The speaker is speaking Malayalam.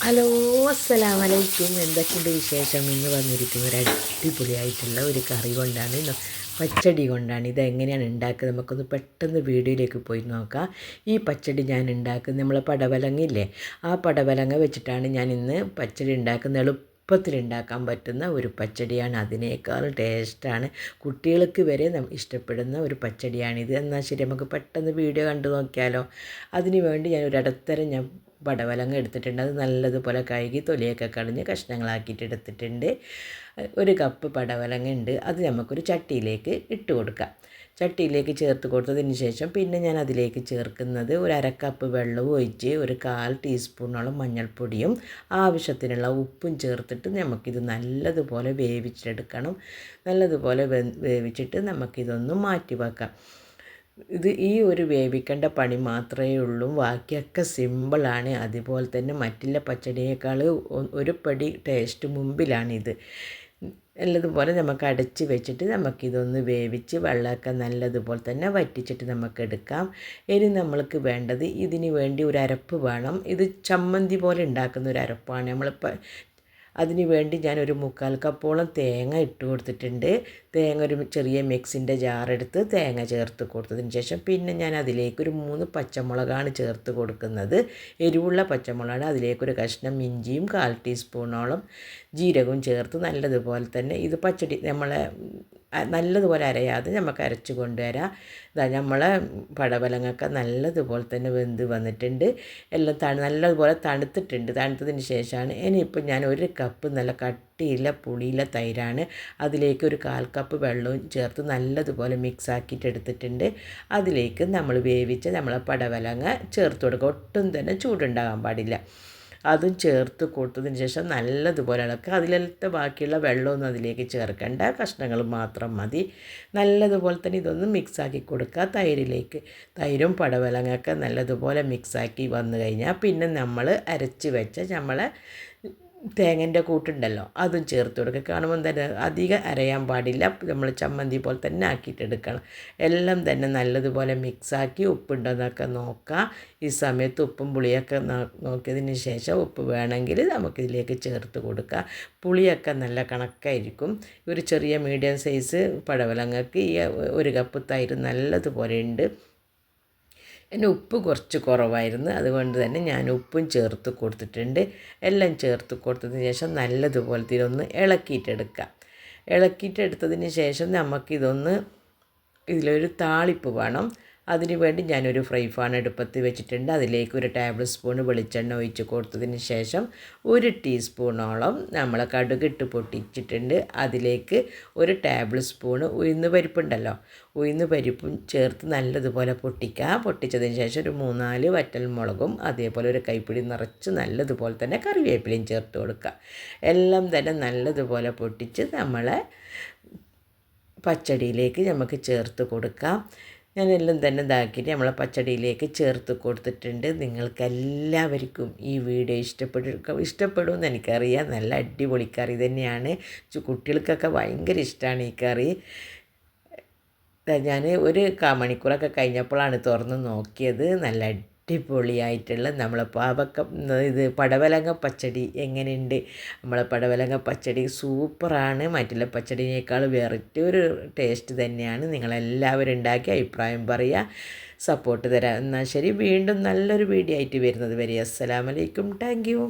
ഹലോ, അസ്സലാമു അലൈക്കും. എന്തൊക്കെയുണ്ട് വിശേഷം? ഇന്ന് വന്നിരിക്കുന്ന ഒരു അടിപൊളിയായിട്ടുള്ള ഒരു കറി കൊണ്ടാണ്, പച്ചടി കൊണ്ടാണ്. ഇതെങ്ങനെയാണ് ഉണ്ടാക്കുക നമുക്കൊന്ന് പെട്ടെന്ന് വീഡിയോയിലേക്ക് പോയി നോക്കാം. ഈ പച്ചടി ഞാൻ ഉണ്ടാക്കുന്നത് നമ്മളെ പടവലങ്ങയില്ലേ, ആ പടവലങ്ങ വെച്ചിട്ടാണ് ഞാൻ ഇന്ന് പച്ചടി ഉണ്ടാക്കുന്നത്. എളുപ്പത്തിലുണ്ടാക്കാൻ പറ്റുന്ന ഒരു പച്ചടിയാണ്. അതിനേക്കാൾ ടേസ്റ്റാണ്, കുട്ടികൾക്ക് വരെ ഇഷ്ടപ്പെടുന്ന ഒരു പച്ചടിയാണിത്. എന്നാൽ ശരി, നമുക്ക് പെട്ടെന്ന് വീഡിയോ കണ്ടു നോക്കിയാലോ. അതിന് വേണ്ടി ഞാൻ ഒരു ഇടത്തരം പടവലങ്ങ എടുത്തിട്ടുണ്ട്. അത് നല്ലതുപോലെ കഴുകി തൊലിയൊക്കെ കളഞ്ഞ് കഷ്ണങ്ങളാക്കിയിട്ട് എടുത്തിട്ടുണ്ട്. ഒരു കപ്പ് പടവലങ്ങ ഉണ്ട്. അത് നമുക്കൊരു ചട്ടിയിലേക്ക് ഇട്ട് കൊടുക്കാം. ചട്ടിയിലേക്ക് ചേർത്ത് കൊടുത്തതിന് ശേഷം പിന്നെ ഞാൻ അതിലേക്ക് ചേർക്കുന്നത് ഒരു അരക്കപ്പ് വെള്ളവും ഒഴിച്ച് ഒരു 1/4 ടീസ്പൂണോളം മഞ്ഞൾപ്പൊടിയും ആവശ്യത്തിനുള്ള ഉപ്പും ചേർത്തിട്ട് നമുക്കിത് നല്ലതുപോലെ വേവിച്ചെടുക്കണം. നല്ലതുപോലെ വേവിച്ചിട്ട് നമുക്കിതൊന്ന് മാറ്റി വെക്കാം. ഈ ഒരു വേവിക്കേണ്ട പണി മാത്രമേ ഉള്ളൂ. ബാക്കിയൊക്കെ സിമ്പിളാണ്. അതുപോലെ തന്നെ മറ്റുള്ള പച്ചടിയേക്കാൾ ഒരു പടി ടേസ്റ്റ് മുമ്പിലാണിത്. നല്ലതുപോലെ നമുക്ക് അടച്ച് വെച്ചിട്ട് നമുക്കിതൊന്ന് വേവിച്ച് വെള്ളമൊക്കെ നല്ലതുപോലെ തന്നെ വറ്റിച്ചിട്ട് നമുക്കെടുക്കാം. ഇനി നമ്മൾക്ക് വേണ്ടത്, ഇതിന് വേണ്ടി ഒരു അരപ്പ് വേണം. ഇത് ചമ്മന്തി പോലെ ഉണ്ടാക്കുന്ന ഒരു അരപ്പാണ്. നമ്മളിപ്പോൾ അതിന് വേണ്ടി ഞാനൊരു 1/4 കപ്പോളം തേങ്ങ ഇട്ട് കൊടുത്തിട്ടുണ്ട്. തേങ്ങ ഒരു ചെറിയ മിക്സിൻ്റെ ജാറെടുത്ത് തേങ്ങ ചേർത്ത് കൊടുത്തതിന് ശേഷം പിന്നെ ഞാൻ അതിലേക്ക് ഒരു 3 പച്ചമുളകാണ് ചേർത്ത് കൊടുക്കുന്നത്. എരിവുള്ള പച്ചമുളകാണ്. അതിലേക്കൊരു കഷ്ണം ഇഞ്ചിയും 1/4 ടീസ്പൂണോളം ജീരകവും ചേർത്ത് നല്ലതുപോലെ തന്നെ ഇത് പച്ചടി നമ്മളെ നല്ലതുപോലെ അരയാതെ നമുക്ക് അരച്ച് കൊണ്ടുവരാം. നമ്മളെ പടവലങ്ങൊക്കെ നല്ലതുപോലെ തന്നെ വെന്ത് വന്നിട്ടുണ്ട്. എല്ലാം നല്ലതുപോലെ തണുത്തിട്ടുണ്ട്. തണുത്തതിന് ശേഷമാണ് ഇനിയിപ്പോൾ ഞാൻ ഒരു കപ്പ് നല്ല കട്ടിയില്ല പുളിയില്ല തൈരാണ് അതിലേക്ക് ഒരു 1/4 കപ്പ് വെള്ളവും ചേർത്ത് നല്ലതുപോലെ മിക്സ് ആക്കിയിട്ട് എടുത്തിട്ടുണ്ട്. അതിലേക്ക് നമ്മൾ വേവിച്ച നമ്മളെ പടവലങ്ങ ചേർത്ത് കൊടുക്കുക. ഒട്ടും തന്നെ ചൂടുണ്ടാകാൻ പാടില്ല. അതും ചേർത്ത് കൊടുത്തതിന് ശേഷം നല്ലതുപോലെ ഇളക്കുക. അതിലത്തെ ബാക്കിയുള്ള വെള്ളമൊന്നും അതിലേക്ക് ചേർക്കേണ്ട, കഷ്ണങ്ങൾ മാത്രം മതി. നല്ലതുപോലെ തന്നെ ഇതൊന്ന് മിക്സാക്കി കൊടുക്കുക തൈരിലേക്ക്. തൈരും പടവലങ്ങയൊക്കെ നല്ലതുപോലെ മിക്സാക്കി വന്നു കഴിഞ്ഞാൽ പിന്നെ നമ്മൾ അരച്ച് വെച്ച നമ്മളെ തേങ്ങൻ്റെ കൂട്ടുണ്ടല്ലോ അതും ചേർത്ത് കൊടുക്കുക. കാണുമ്പോൾ തന്നെ അധികം അരയാൻ പാടില്ല. നമ്മൾ ചമ്മന്തി പോലെ തന്നെ ആക്കിയിട്ടെടുക്കണം. എല്ലാം തന്നെ നല്ലതുപോലെ മിക്സാക്കി ഉപ്പുണ്ടോയെന്നൊക്കെ നോക്കുക. ഈ സമയത്ത് ഉപ്പും പുളിയൊക്കെ നോക്കിയതിന് ശേഷം ഉപ്പ് വേണമെങ്കിൽ നമുക്കിതിലേക്ക് ചേർത്ത് കൊടുക്കുക. പുളിയൊക്കെ നല്ല കണക്കായിരിക്കും. ഒരു ചെറിയ മീഡിയം സൈസ് പടവലങ്ങക്ക് ഈ 1 കപ്പ് തൈര് നല്ലതുപോലെ ഉണ്ട്. ഉപ്പ് കുറച്ച് കുറവായിരുന്നു. അതുകൊണ്ട് തന്നെ ഞാൻ ഉപ്പും ചേർത്ത് കൊടുത്തിട്ടുണ്ട്. എല്ലാം ചേർത്ത് കൊടുത്തതിന് ശേഷം നല്ലതുപോലെ ഇതൊന്ന് ഇളക്കിയിട്ടെടുക്കാം. ഇളക്കിയിട്ടെടുത്തതിന് ശേഷം ഇതിലൊരു താളിപ്പ് വേണം. അതിന് വേണ്ടി ഞാനൊരു ഫ്രൈ പാൻ അടുപ്പത്ത് വെച്ചിട്ടുണ്ട്. അതിലേക്ക് ഒരു ടേബിൾ സ്പൂൺ വെളിച്ചെണ്ണ ഒഴിച്ച് കൊടുത്തതിന് ശേഷം 1 ടീസ്പൂണോളം നമ്മൾ കടുകിട്ട് പൊട്ടിച്ചിട്ടുണ്ട്. അതിലേക്ക് ഒരു ടേബിൾ സ്പൂണ് ഉഴുന്ന് പരിപ്പുണ്ടല്ലോ, ഉഴുന്ന് പരിപ്പും ചേർത്ത് നല്ലതുപോലെ പൊട്ടിക്കുക. പൊട്ടിച്ചതിന് ശേഷം ഒരു 3-4 വറ്റൽമുളകും അതേപോലെ ഒരു കൈപ്പിടി നിറച്ച് നല്ലതുപോലെ തന്നെ കറിവേപ്പിലയും ചേർത്ത് കൊടുക്കുക. എല്ലാം തന്നെ നല്ലതുപോലെ പൊട്ടിച്ച് നമ്മളെ പച്ചടിയിലേക്ക് നമുക്ക് ചേർത്ത് കൊടുക്കാം. ഞാനെല്ലാം തന്നെ ഇതാക്കിയിട്ട് നമ്മളെ പച്ചടിയിലേക്ക് ചേർത്ത് കൊടുത്തിട്ടുണ്ട്. നിങ്ങൾക്കെല്ലാവർക്കും ഈ വീഡിയോ ഇഷ്ടപ്പെടുമെന്ന് എനിക്കറിയാം. നല്ല അടിപൊളി കറി തന്നെയാണ്. കുട്ടികൾക്കൊക്കെ ഭയങ്കര ഇഷ്ടമാണ് ഈ കറി. ഞാൻ ഒരു മണിക്കൂറൊക്കെ കഴിഞ്ഞപ്പോഴാണ് തുറന്ന് നോക്കിയത്. നല്ല അടിപൊളിയായിട്ടുള്ള നമ്മളെ പടവലങ്ങ പച്ചടി എങ്ങനെയുണ്ട്? നമ്മളെ പടവലങ്ങ പച്ചടി സൂപ്പറാണ്. മറ്റുള്ള പച്ചടിയേക്കാൾ വെറൈറ്റി ഒരു ടേസ്റ്റ് തന്നെയാണ്. നിങ്ങളെല്ലാവരും ഉണ്ടാക്കി അഭിപ്രായം പറയുക, സപ്പോർട്ട് തരാം. എന്നാൽ ശരി, വീണ്ടും നല്ലൊരു വീഡിയോ ആയിട്ട് വരുന്നത് വരെ അസ്സലാമു അലൈക്കും. Thank you.